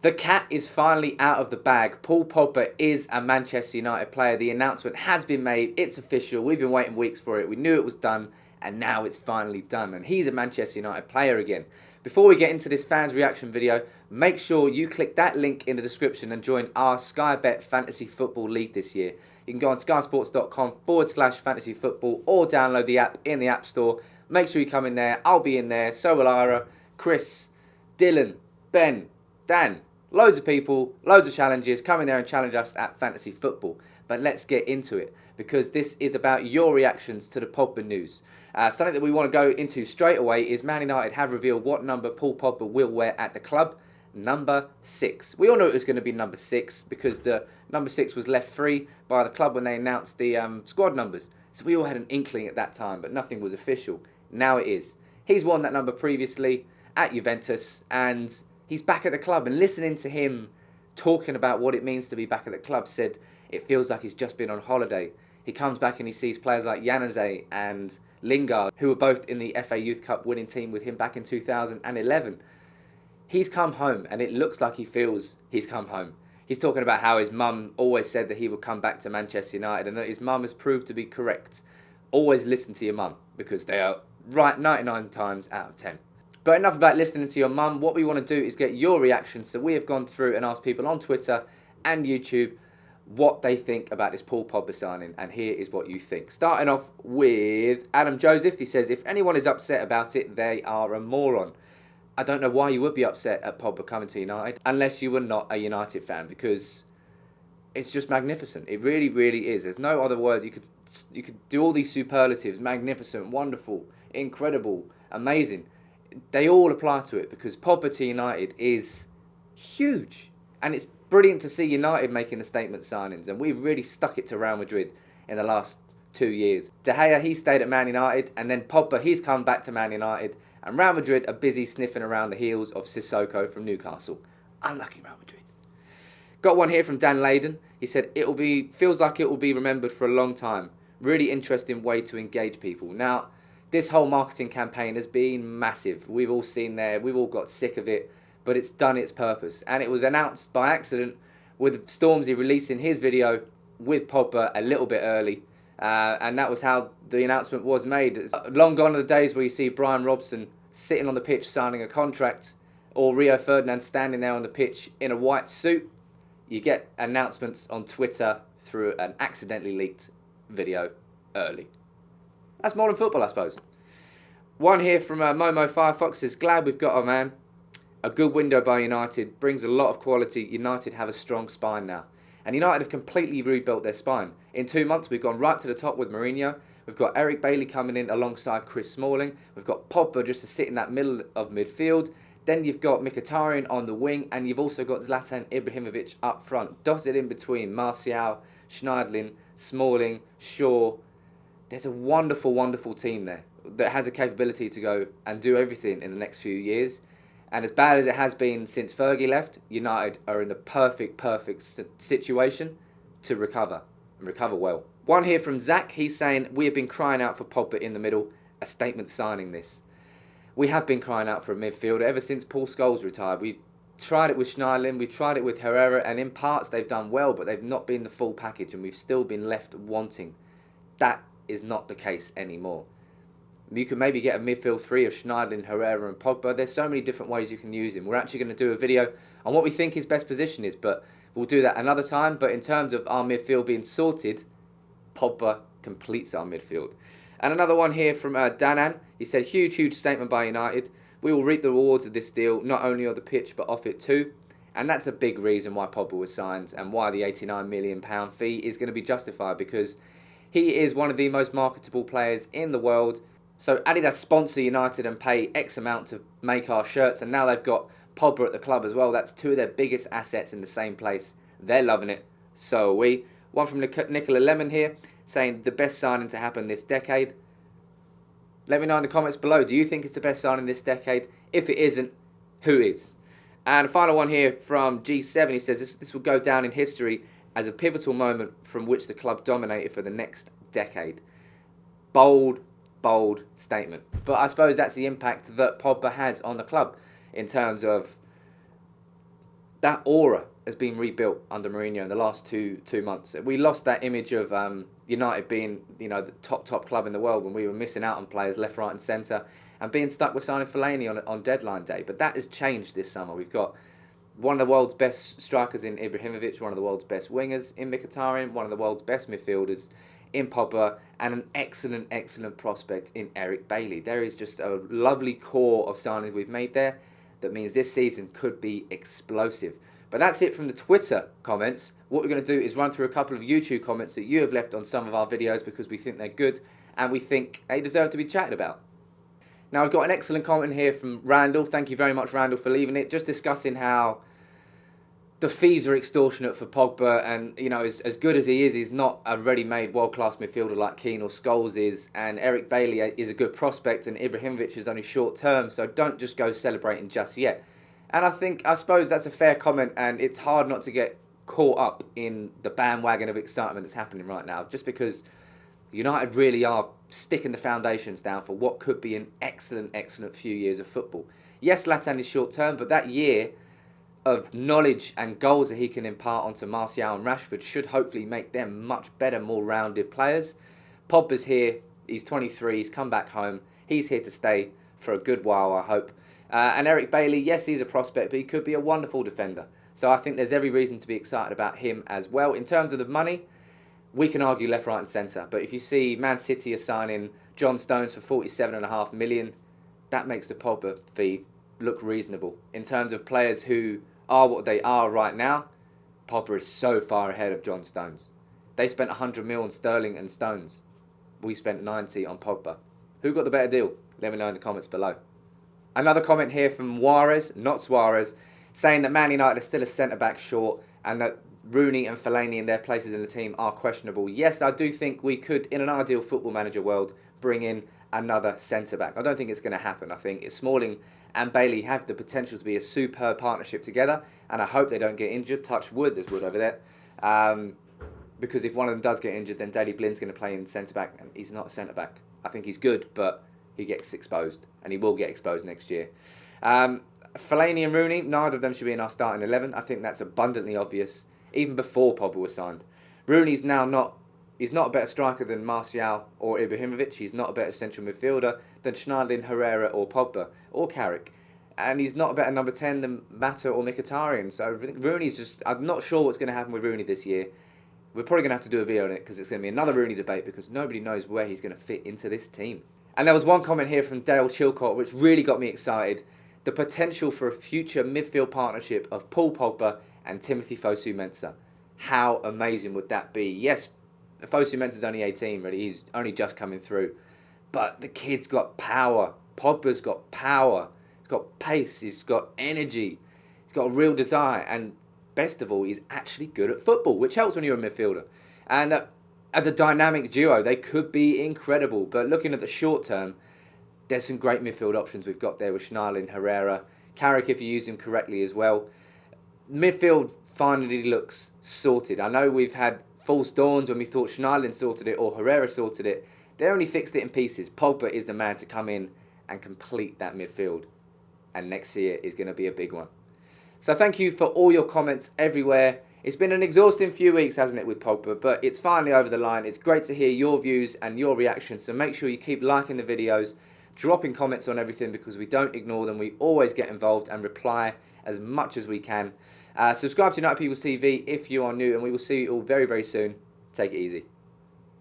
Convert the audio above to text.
The cat is finally out of the bag. Paul Pogba is a Manchester United player. The announcement has been made. It's official. We've been waiting weeks for it. We knew it was done, and now it's finally done. And he's a Manchester United player again. Before we get into this fans reaction video, make sure you click that link in the description and join our Sky Bet Fantasy Football League this year. You can go on skysports.com/fantasyfootball or download the app in the App Store. Make sure you come in there. I'll be in there. So will Ira, Chris, Dylan, Ben, Dan. Loads of people, loads of challenges. Come in there and challenge us at fantasy football. But let's get into it, because this is about your reactions to the Pogba news. Something that we want to go into straight away is Man United have revealed what number Paul Pogba will wear at the club. Number 6. We all knew it was going to be number 6 because the number 6 was left free by the club when they announced the squad numbers. So we all had an inkling at that time, but nothing was official. Now it is. He's worn that number previously at Juventus, and he's back at the club. And listening to him talking about what it means to be back at the club, said it feels like he's just been on holiday. He comes back and he sees players like Januzaj and Lingard, who were both in the FA Youth Cup winning team with him back in 2011. He's come home, and it looks like he feels he's come home. He's talking about how his mum always said that he would come back to Manchester United, and that his mum has proved to be correct. Always listen to your mum, because they are right 99 times out of 10. But enough about listening to your mum. What we want to do is get your reactions. So we have gone through and asked people on Twitter and YouTube what they think about this Paul Pogba signing, and here is what you think. Starting off with Adam Joseph. He says, if anyone is upset about it, they are a moron. I don't know why you would be upset at Pogba coming to United, unless you were not a United fan, because it's just magnificent. It really, really is. There's no other words. You could do all these superlatives: magnificent, wonderful, incredible, amazing. They all apply to it, because Pogba to United is huge. And it's brilliant to see United making the statement signings, and we've really stuck it to Real Madrid in the last 2 years. De Gea, he stayed at Man United, and then Pogba, he's come back to Man United, and Real Madrid are busy sniffing around the heels of Sissoko from Newcastle. Unlucky Real Madrid. Got one here from Dan Laden. He said, feels like it will be remembered for a long time. Really interesting way to engage people. Now, this whole marketing campaign has been massive. We've all seen there, we've all got sick of it, but it's done its purpose. And it was announced by accident with Stormzy releasing his video with Pogba a little bit early. And that was how the announcement was made. It's long gone are the days where you see Brian Robson sitting on the pitch signing a contract, or Rio Ferdinand standing there on the pitch in a white suit. You get announcements on Twitter through an accidentally leaked video early. That's modern football, I suppose. One here from Omo Firefox says, glad we've got our man. A good window by United. Brings a lot of quality. United have a strong spine now. And United have completely rebuilt their spine. In 2 months, we've gone right to the top with Mourinho. We've got Eric Bailly coming in alongside Chris Smalling. We've got Pogba just to sit in that middle of midfield. Then you've got Mkhitaryan on the wing. And you've also got Zlatan Ibrahimovic up front. Dotted in between Martial, Schneiderlin, Smalling, Shaw. There's a wonderful, wonderful team there that has a capability to go and do everything in the next few years. And as bad as it has been since Fergie left, United are in the perfect situation to recover, and recover well. One here from Zach. He's saying, we have been crying out for Pogba in the middle, a statement signing this. We have been crying out for a midfielder ever since Paul Scholes retired. We tried it with Schneiderlin, we tried it with Herrera, and in parts they've done well, but they've not been the full package, and we've still been left wanting. That is not the case anymore. You can maybe get a midfield three of Schneiderlin, Herrera and Pogba. There's so many different ways you can use him. We're actually going to do a video on what we think his best position is, but we'll do that another time. But in terms of our midfield being sorted, Pogba completes our midfield. And another one here from Danna. He said, huge statement by United. We will reap the rewards of this deal, not only on the pitch, but off it too. And that's a big reason why Pogba was signed, and why the £89 million fee is going to be justified, because he is one of the most marketable players in the world. So Adidas sponsor United and pay X amount to make our shirts, and now they've got Pogba at the club as well. That's two of their biggest assets in the same place. They're loving it. So are we. One from Nicola Lemon here, saying the best signing to happen this decade. Let me know in the comments below. Do you think it's the best signing this decade? If it isn't, who is? And a final one here from G7. He says this will go down in history as a pivotal moment from which the club dominated for the next decade. Bold statement. But I suppose that's the impact that Pogba has on the club in terms of that aura has been rebuilt under Mourinho in the last two months. We lost that image of United being, the top club in the world when we were missing out on players left, right, and centre, and being stuck with signing Fellaini on deadline day. But that has changed this summer. We've got one of the world's best strikers in Ibrahimovic, one of the world's best wingers in Mkhitaryan, one of the world's best midfielders in Pogba, and an excellent prospect in Eric Bailly. There is just a lovely core of signings we've made there that means this season could be explosive. But that's it from the Twitter comments. What we're going to do is run through a couple of YouTube comments that you have left on some of our videos because we think they're good and we think they deserve to be chatted about. Now, I've got an excellent comment here from Randle. Thank you very much, Randle, for leaving it. Just discussing how the fees are extortionate for Pogba, and as good as he is, he's not a ready-made world-class midfielder like Keane or Scholes is, and Eric Bailly is a good prospect, and Ibrahimovic is only short-term, so don't just go celebrating just yet. And I suppose that's a fair comment, and it's hard not to get caught up in the bandwagon of excitement that's happening right now, just because United really are sticking the foundations down for what could be an excellent few years of football. Yes, Laden is short-term, but that year of knowledge and goals that he can impart onto Martial and Rashford should hopefully make them much better, more rounded players. Pogba's here, he's 23, he's come back home, he's here to stay for a good while, I hope. And Eric Bailly, yes, he's a prospect, but he could be a wonderful defender. So I think there's every reason to be excited about him as well. In terms of the money, we can argue left, right and centre, but if you see Man City are signing John Stones for $47.5 million, that makes the Pogba fee look reasonable. In terms of players who are what they are right now, Pogba is so far ahead of John Stones. They spent 100 mil on Sterling and Stones. We spent 90 on Pogba. Who got the better deal? Let me know in the comments below. Another comment here from Juarez, not Suarez, saying that Man United are still a centre-back short and that Rooney and Fellaini in their places in the team are questionable. Yes, I do think we could, in an ideal football manager world, bring in another centre-back. I don't think it's going to happen. I think Smalling and Bailey have the potential to be a superb partnership together, and I hope they don't get injured. Touch wood, there's wood over there. Because if one of them does get injured, then Daley Blind's going to play in centre-back, and he's not a centre-back. I think he's good, but he gets exposed, and he will get exposed next year. Fellaini and Rooney, neither of them should be in our starting 11. I think that's abundantly obvious, even before Pogba was signed. Rooney's now he's not a better striker than Martial or Ibrahimovic. He's not a better central midfielder than Schneiderlin, Herrera or Pogba or Carrick. And he's not a better number 10 than Mata or Mkhitaryan. So Rooney's just, I'm not sure what's going to happen with Rooney this year. We're probably going to have to do a video on it because it's going to be another Rooney debate because nobody knows where he's going to fit into this team. And there was one comment here from Dale Chilcott which really got me excited. The potential for a future midfield partnership of Paul Pogba and Timothy Fosu Mensah. How amazing would that be? Yes, Fosu Mensah's only 18, really. He's only just coming through. But the kid's got power. Pogba's got power. He's got pace. He's got energy. He's got a real desire. And best of all, he's actually good at football, which helps when you're a midfielder. And as a dynamic duo, they could be incredible. But looking at the short term, there's some great midfield options we've got there with Schneiderlin, Herrera, Carrick if you use him correctly as well. Midfield finally looks sorted. I know we've had false dawns when we thought Schneiderlin sorted it or Herrera sorted it. They only fixed it in pieces. Pogba is the man to come in and complete that midfield. And next year is going to be a big one. So thank you for all your comments everywhere. It's been an exhausting few weeks, hasn't it, with Pogba, but it's finally over the line. It's great to hear your views and your reactions, so make sure you keep liking the videos, dropping comments on everything because we don't ignore them. We always get involved and reply as much as we can. Subscribe to United People TV if you are new, and we will see you all very, very soon. Take it easy.